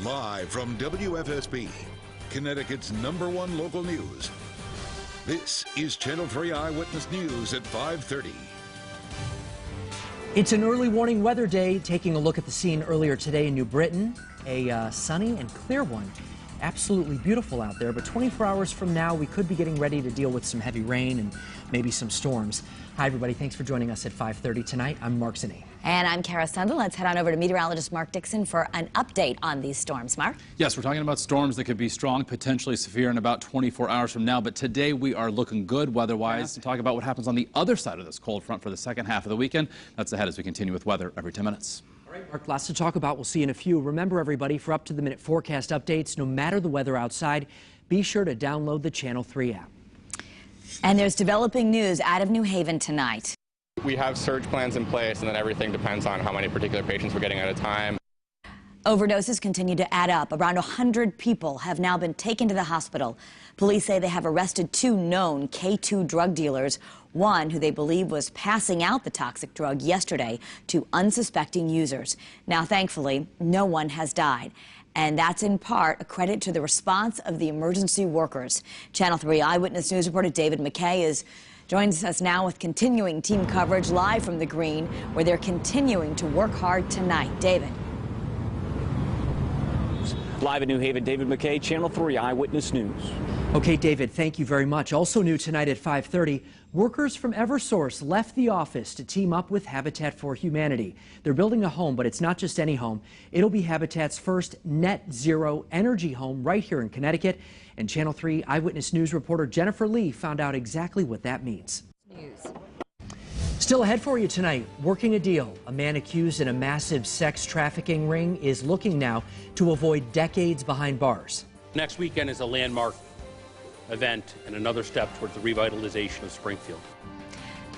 Live from WFSB, Connecticut's #1 local news. This is Channel 3 Eyewitness News at 5:30. It's an early warning weather day. Taking a look at the scene earlier today in New Britain, a sunny and clear one. Absolutely beautiful out there, but 24 hours from now, we could be getting ready to deal with some heavy rain and maybe some storms. Hi, everybody. Thanks for joining us at 5:30 tonight. I'm Mark Zinni. And I'm Kara Sundel. Let's head on over to meteorologist Mark Dixon for an update on these storms. Mark? Yes, we're talking about storms that could be strong, potentially severe in about 24 hours from now. But today we are looking good weather-wise. To talk about what happens on the other side of this cold front for the second half of the weekend. That's ahead as we continue with weather every 10 minutes. All right, Mark, lots to talk about. We'll see you in a few. Remember, everybody, for up-to-the-minute forecast updates, no matter the weather outside, be sure to download the Channel 3 app. And there's developing news out of New Haven tonight. We have surge plans in place, and then everything depends on how many particular patients we're getting at a time. Overdoses continue to add up. Around 100 people have now been taken to the hospital. Police say they have arrested 2 known K2 drug dealers, one who they believe was passing out the toxic drug yesterday to unsuspecting users. Now, thankfully, no one has died. And that's in part a credit to the response of the emergency workers. Channel 3 Eyewitness News reporter David McKay joins us now with continuing team coverage live from the Green, where they're continuing to work hard tonight. David. Live in New Haven, David McKay, Channel 3 Eyewitness News. Okay, David, thank you very much. Also new tonight at 5:30, workers from Eversource left the office to team up with Habitat for Humanity. They're building a home, but it's not just any home. It'll be Habitat's first net zero energy home right here in Connecticut. And Channel 3 Eyewitness News reporter Jennifer Lee found out exactly what that means. Still ahead for you tonight, working a deal. A man accused in a massive sex trafficking ring is looking now to avoid decades behind bars. Next weekend is a landmark event and another step towards the revitalization of Springfield.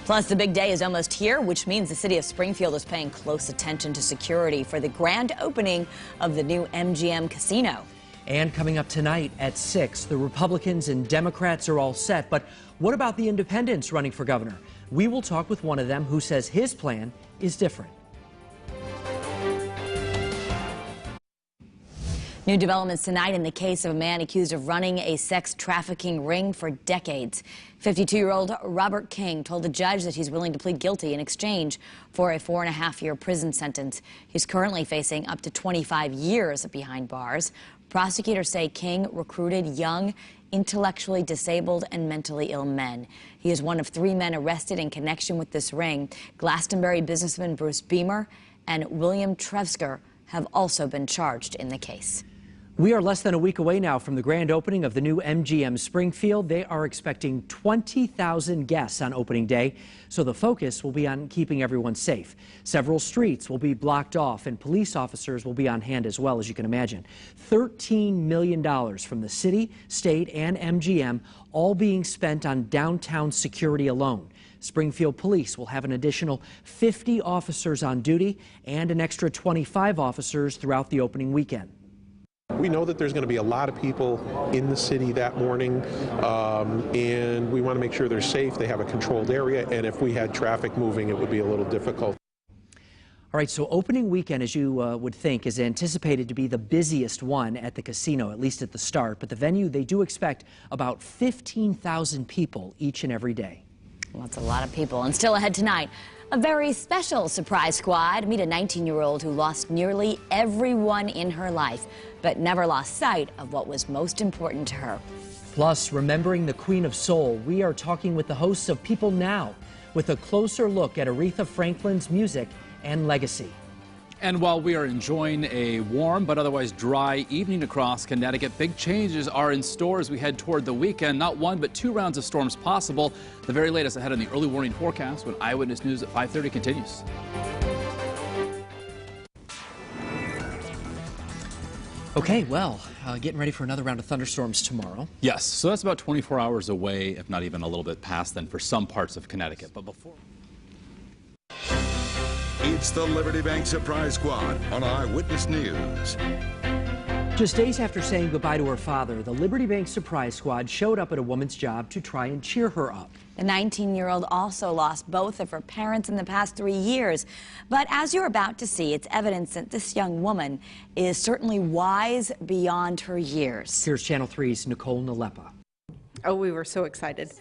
Plus, the big day is almost here, which means the city of Springfield is paying close attention to security for the grand opening of the new MGM casino. And coming up tonight at 6, the Republicans and Democrats are all set. But what about the independents running for governor? We will talk with one of them who says his plan is different. New developments tonight in the case of a man accused of running a sex trafficking ring for decades. 52-year-old Robert King told the judge that he's willing to plead guilty in exchange for a 4.5-year prison sentence. He's currently facing up to 25 years behind bars. Prosecutors say King recruited young, intellectually disabled and mentally ill men. He is one of 3 men arrested in connection with this ring. Glastonbury businessman Bruce Beamer and William Trevsker have also been charged in the case. We are less than a week away now from the grand opening of the new MGM Springfield. They are expecting 20,000 guests on opening day, so the focus will be on keeping everyone safe. Several streets will be blocked off, and police officers will be on hand as well, as you can imagine. $13 million from the city, state, and MGM, all being spent on downtown security alone. Springfield Police will have an additional 50 officers on duty and an extra 25 officers throughout the opening weekend. We know that there's going to be a lot of people in the city that morning, and we want to make sure they're safe, they have a controlled area, and if we had traffic moving, it would be a little difficult. All right, so opening weekend, as you would think, is anticipated to be the busiest one at the casino, at least at the start. But the venue, they do expect about 15,000 people each and every day. Well, that's a lot of people. And still ahead tonight, a very special surprise squad. Meet a 19-year-old who lost nearly everyone in her life, but never lost sight of what was most important to her. Plus, remembering the Queen of Soul, we are talking with the hosts of People Now with a closer look at Aretha Franklin's music and legacy. And while we are enjoying a warm but otherwise dry evening across Connecticut, big changes are in store as we head toward the weekend. Not 1 but 2 rounds of storms possible. The very latest ahead on the early warning forecast when Eyewitness News at 5:30 continues. Okay, well, getting ready for another round of thunderstorms tomorrow. Yes, so that's about 24 hours away, if not even a little bit past then for some parts of Connecticut. But before... It's the Liberty Bank Surprise Squad on Eyewitness News. Just days after saying goodbye to her father, the Liberty Bank Surprise Squad showed up at a woman's job to try and cheer her up. The 19-year-old also lost both of her parents in the past 3 years. But as you're about to see, it's evidence that this young woman is certainly wise beyond her years. Here's Channel 3's Nicole Nalepa. Oh, we were so excited.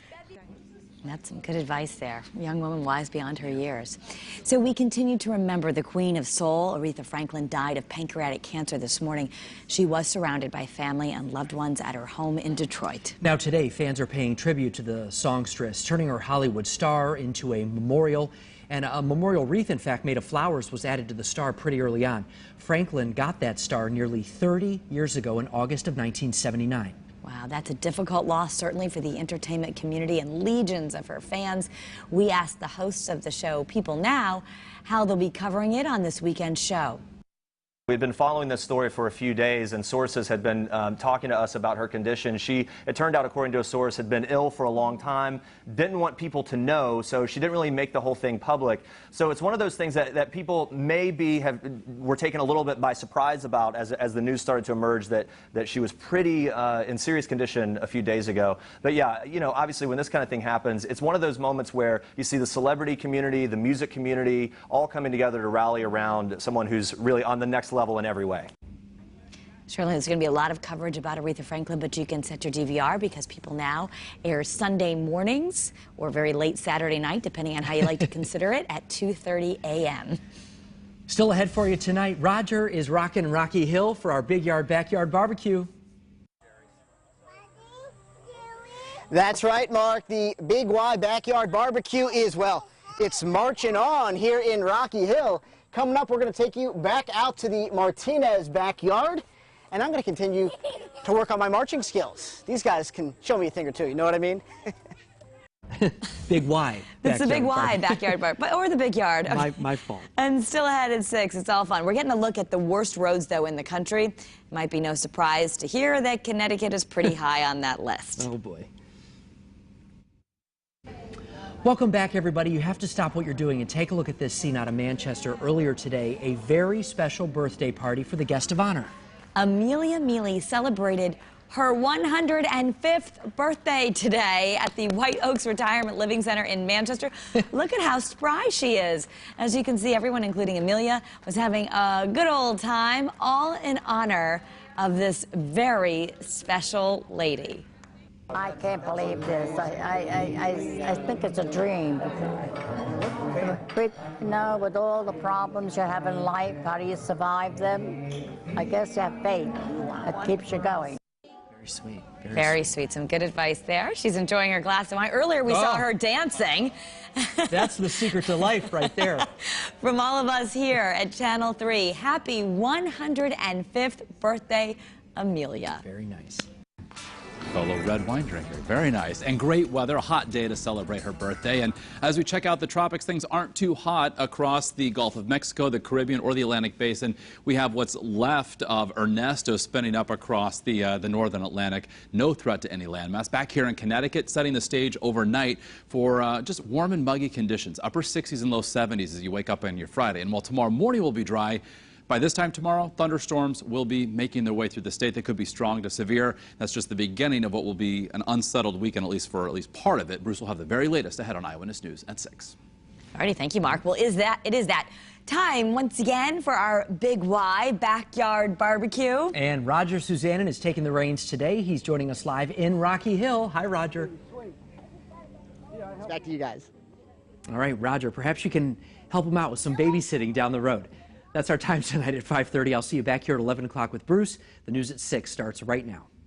That's some good advice there. Young woman wise beyond her years. So we continue to remember the Queen of Soul. Aretha Franklin died of pancreatic cancer this morning. She was surrounded by family and loved ones at her home in Detroit. Now today, fans are paying tribute to the songstress, turning her Hollywood star into a memorial. And a memorial wreath, in fact, made of flowers was added to the star pretty early on. Franklin got that star nearly 30 years ago in August of 1979. Wow, that's a difficult loss, certainly for the entertainment community and legions of her fans. We asked the hosts of the show, People Now, how they'll be covering it on this weekend show. We've been following this story for a few days, and sources had been talking to us about her condition. She, it turned out, according to a source, had been ill for a long time, didn't want people to know, so she didn't really make the whole thing public. So it's one of those things that people maybe were taken a little bit by surprise about as the news started to emerge that she was pretty in serious condition a few days ago. But yeah, you know, obviously when this kind of thing happens, it's one of those moments where you see the celebrity community, the music community, all coming together to rally around someone who's really on the next level in every way. Surely there's going to be a lot of coverage about Aretha Franklin, but you can set your DVR because People Now airs Sunday mornings or very late Saturday night, depending on how you like to consider it, at 2:30 a.m. Still ahead for you tonight, Roger is rocking Rocky Hill for our Big Yard Backyard Barbecue. That's right, Mark. The Big Y Backyard Barbecue is, well, it's marching on here in Rocky Hill. Coming up, we're going to take you back out to the Martinez backyard, and I'm going to continue to work on my marching skills. These guys can show me a thing or two, you know what I mean? Big Y. It's the Big Y backyard bar, or the Big Yard. My fault. And still ahead at 6, it's all fun. We're getting a look at the worst roads, though, in the country. Might be no surprise to hear that Connecticut is pretty high on that list. Oh, boy. Welcome back, everybody. You have to stop what you're doing and take a look at this scene out of Manchester earlier today. A very special birthday party for the guest of honor. Amelia Mealy celebrated her 105th birthday today at the White Oaks Retirement Living Center in Manchester. Look at how spry she is. As you can see, everyone, including Amelia, was having a good old time, all in honor of this very special lady. I can't believe this. I think it's a dream. With, you know, with all the problems you have in life, how do you survive them? I guess you have faith that keeps you going. Very sweet. Very sweet. Some good advice there. She's enjoying her glass of wine. Earlier, we saw her dancing. That's the secret to life right there. From all of us here at Channel 3, happy 105th birthday, Amelia. Very nice. Fellow red wine drinker. Very nice. And great weather, a hot day to celebrate her birthday. And as we check out the tropics, things aren't too hot across the Gulf of Mexico, the Caribbean, or the Atlantic Basin. We have what's left of Ernesto spinning up across the northern Atlantic. No threat to any landmass. Back here in Connecticut, setting the stage overnight for just warm and muggy conditions. Upper 60s and low 70s as you wake up on your Friday. And while tomorrow morning will be dry, by this time tomorrow, thunderstorms will be making their way through the state. They could be strong to severe. That's just the beginning of what will be an unsettled weekend, at least part of it. Bruce will have the very latest ahead on Eyewitness News at 6. Alrighty, thank you, Mark. Well, it is that time once again for our Big Y Backyard Barbecue. And Roger Susannon is taking the reins today. He's joining us live in Rocky Hill. Hi, Roger. Back to you guys. All right, Roger, perhaps you can help him out with some babysitting down the road. That's our time tonight at 5:30. I'll see you back here at 11 o'clock with Bruce. The news at 6 starts right now.